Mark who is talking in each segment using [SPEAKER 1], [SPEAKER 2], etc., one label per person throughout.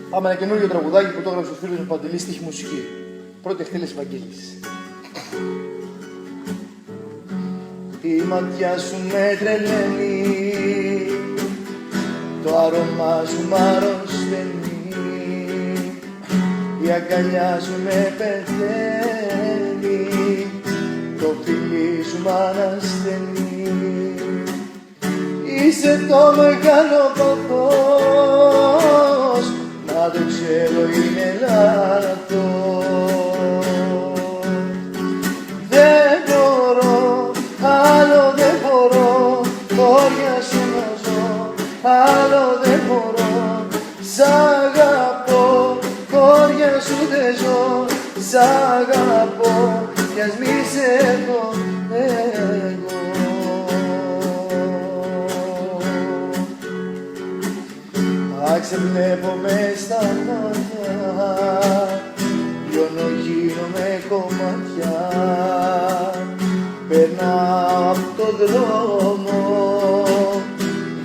[SPEAKER 1] Πάμε ένα καινούργιο τραγουδάκι που το έγραψε ο φίλος μου Παντελής, στίχη μουσική. Πρώτη εκτέλεση Βαγγέλης. Η ματιά σου με τρελαίνει, το άρωμά σου μ' αρρωσταίνει, η αγκαλιά σου με πεθαίνει, το φιλί σου μ' ανασταίνει. Είσαι το μεγάλο παθός, μα δεν ξέρω είναι λάθος. Δεν μπορώ, άλλο δεν μπορώ, χώρια σου να ζω, άλλο δεν μπορώ. Σ' αγαπώ, χώρια σου δεν ζω, σ' αγαπώ, κι ας μη σε έχω εγώ. Ξεβλέπω μες στα μάτια, λιώνω γίνομαι κομμάτια, περνάω απ' τον δρόμο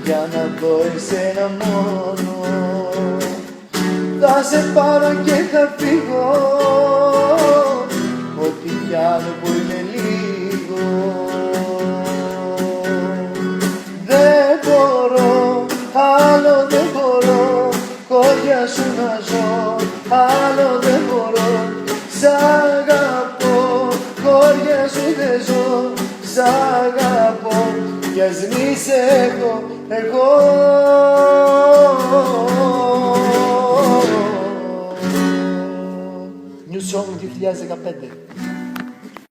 [SPEAKER 1] για να δω εσένα μόνο. Θα σε πάρω και θα φύγω, ό,τι κι άλλο που είναι λίγο. Δεν μπορώ, άλλο δεν μπορώ, χώρια σου να ζω, άλλο δεν μπορώ. Σ' αγαπώ, χώρια σου δεν ζω, σ' αγαπώ, κι ας μη σε έχω εγώ. New Song 2015.